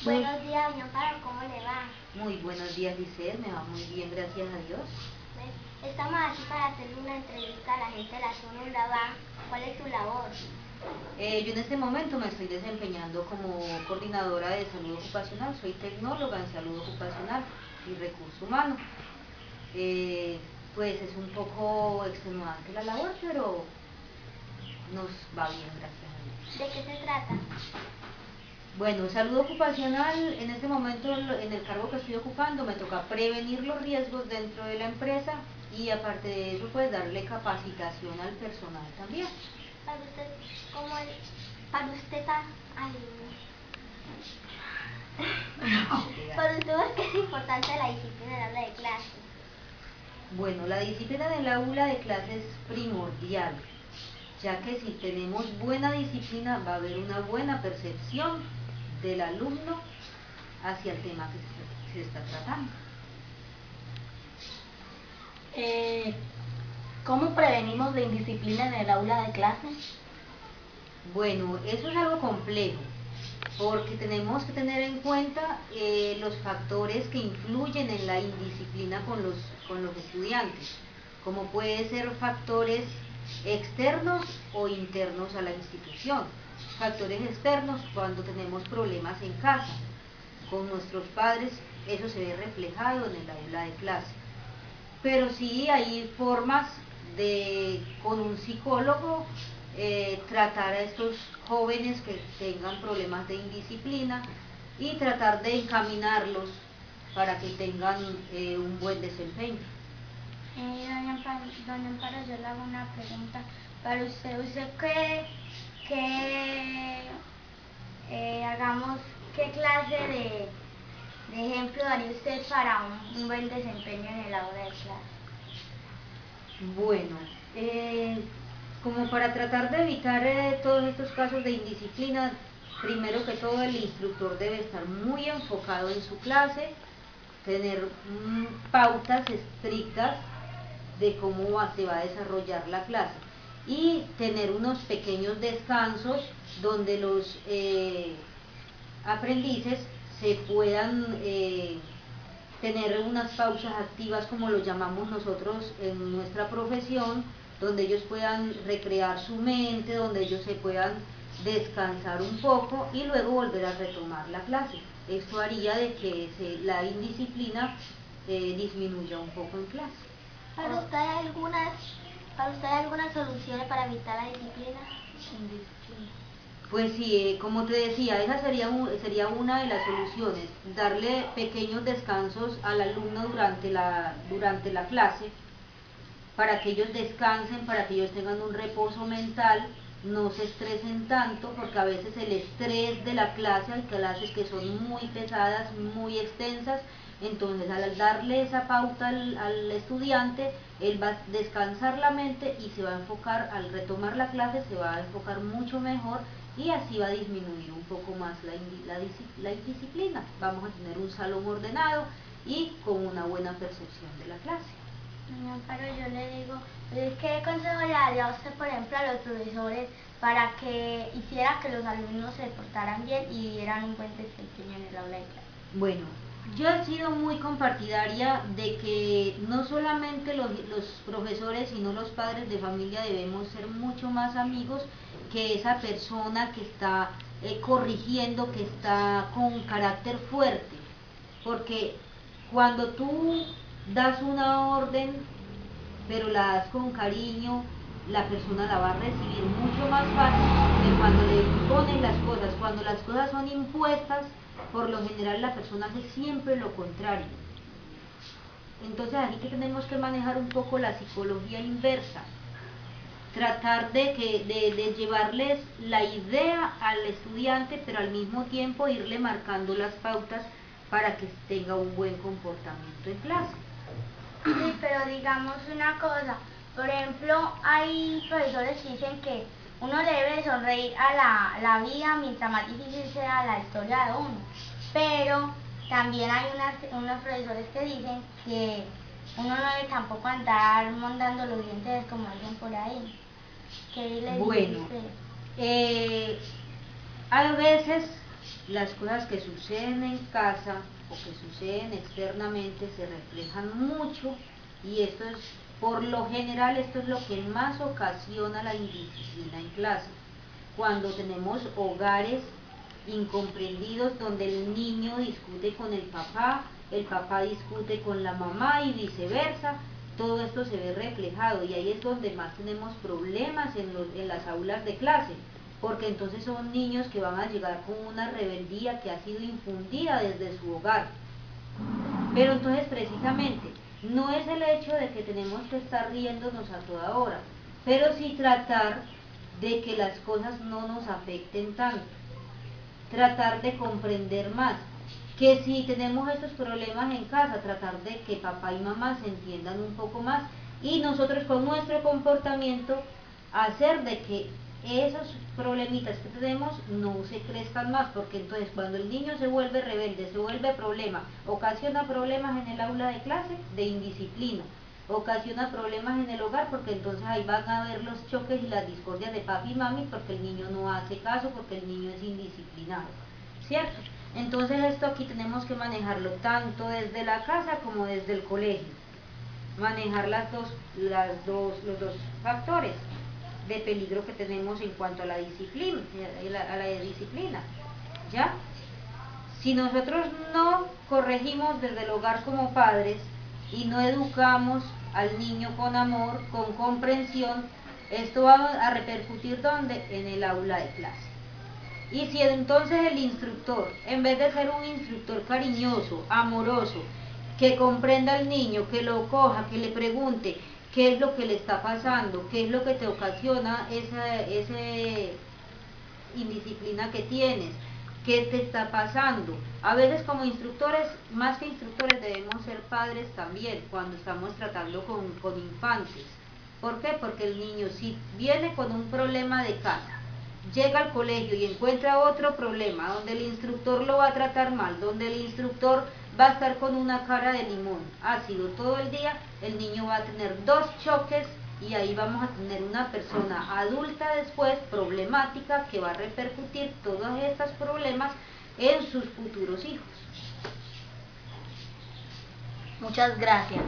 Buenos días, doña Amparo, ¿cómo le va? Muy buenos días, Lisset, me va muy bien, gracias a Dios. Estamos aquí para hacerle una entrevista a la gente de la zona Urabá. ¿Cuál es su labor? Yo en este momento me estoy desempeñando como coordinadora de salud ocupacional, soy tecnóloga en salud ocupacional y recurso humano. Pues es un poco extenuante la labor, pero nos va bien, gracias a Dios. ¿De qué se trata? Bueno, salud ocupacional, en este momento en el cargo que estoy ocupando me toca prevenir los riesgos dentro de la empresa y aparte de eso pues darle capacitación al personal también. Para usted, ¿cómo es? Para usted, ay, para usted, ¿por qué es importante la disciplina en el aula de clase? Bueno, la disciplina en el aula de clase es primordial, ya que si tenemos buena disciplina va a haber una buena percepción del alumno hacia el tema que se está tratando. ¿Cómo prevenimos la indisciplina en el aula de clase? Bueno, eso es algo complejo, porque tenemos que tener en cuenta los factores que influyen en la indisciplina con los estudiantes, como puede ser factores externos o internos a la institución. Factores externos cuando tenemos problemas en casa, con nuestros padres, eso se ve reflejado en el aula de clase. Pero sí hay formas de, con un psicólogo, tratar a estos jóvenes que tengan problemas de indisciplina y tratar de encaminarlos para que tengan un buen desempeño. Doña Amparo, yo le hago una pregunta. Para ¿usted cree que hagamos qué clase de ejemplo daría usted para un buen desempeño en el aula de clase? Bueno, como para tratar de evitar todos estos casos de indisciplina, primero que todo el instructor debe estar muy enfocado en su clase, tener pautas estrictas de cómo se va a desarrollar la clase y tener unos pequeños descansos donde los aprendices se puedan tener unas pausas activas, como lo llamamos nosotros en nuestra profesión, donde ellos puedan recrear su mente, donde ellos se puedan descansar un poco y luego volver a retomar la clase. Esto haría de que la indisciplina disminuya un poco en clase. ¿Para usted hay algunas soluciones para evitar la disciplina? Pues sí, como te decía, esa sería una de las soluciones, darle pequeños descansos al alumno durante la clase, para que ellos descansen, para que ellos tengan un reposo mental, no se estresen tanto, porque a veces el estrés de la clase, hay clases que son muy pesadas, muy extensas, entonces al darle esa pauta al estudiante, él va a descansar la mente y se va a enfocar, al retomar la clase, se va a enfocar mucho mejor y así va a disminuir un poco más la indisciplina. Vamos a tener un salón ordenado y con una buena percepción de la clase. Doña Amparo, yo le digo, ¿qué consejo le daría a usted, por ejemplo, a los profesores para que hiciera que los alumnos se portaran bien y dieran un buen desempeño en el aula de clase? Bueno, yo he sido muy compartidaria de que no solamente los profesores, sino los padres de familia debemos ser mucho más amigos que esa persona que está corrigiendo, que está con carácter fuerte, porque cuando tú das una orden, pero la das con cariño, la persona la va a recibir mucho más fácil que cuando le imponen las cosas. Cuando las cosas son impuestas, por lo general la persona hace siempre lo contrario. Entonces aquí que tenemos que manejar un poco la psicología inversa, tratar de llevarles la idea al estudiante, pero al mismo tiempo irle marcando las pautas para que tenga un buen comportamiento en clase. Sí, pero digamos una cosa, por ejemplo, hay profesores que dicen que uno le debe sonreír a la vida mientras más difícil sea la historia de uno, pero también hay unos profesores que dicen que uno no debe tampoco andar mondando los dientes como dicen por ahí. ¿Qué le dice Bueno, usted? a veces las cosas que suceden en casa o que suceden externamente se reflejan mucho, y esto es, por lo general, esto es lo que más ocasiona la indisciplina en clase. Cuando tenemos hogares incomprendidos donde el niño discute con el papá discute con la mamá y viceversa, todo esto se ve reflejado, y ahí es donde más tenemos problemas en las aulas de clase, porque entonces son niños que van a llegar con una rebeldía que ha sido infundida desde su hogar. Pero entonces, precisamente, no es el hecho de que tenemos que estar riéndonos a toda hora, pero sí tratar de que las cosas no nos afecten tanto, tratar de comprender más, que si tenemos estos problemas en casa, tratar de que papá y mamá se entiendan un poco más, y nosotros con nuestro comportamiento hacer de que esos problemitas que tenemos no se crezcan más, porque entonces cuando el niño se vuelve rebelde, se vuelve problema, ocasiona problemas en el aula de clase de indisciplina, ocasiona problemas en el hogar, porque entonces ahí van a haber los choques y las discordias de papi y mami, porque el niño no hace caso, porque el niño es indisciplinado, ¿cierto? Entonces esto aquí tenemos que manejarlo tanto desde la casa como desde el colegio, manejar los dos factores de peligro que tenemos en cuanto a la disciplina, ¿ya? Si nosotros no corregimos desde el hogar como padres y no educamos al niño con amor, con comprensión, esto va a repercutir ¿dónde? En el aula de clase. Y si entonces el instructor, en vez de ser un instructor cariñoso, amoroso, que comprenda al niño, que lo coja, que le pregunte qué es lo que le está pasando, qué es lo que te ocasiona esa indisciplina que tienes, qué te está pasando. A veces como instructores, más que instructores, debemos ser padres también cuando estamos tratando con infantes. ¿Por qué? Porque el niño, si viene con un problema de casa, llega al colegio y encuentra otro problema donde el instructor lo va a tratar mal, donde el instructor va a estar con una cara de limón ácido todo el día, el niño va a tener dos choques, y ahí vamos a tener una persona adulta después problemática que va a repercutir todos estos problemas en sus futuros hijos. Muchas gracias.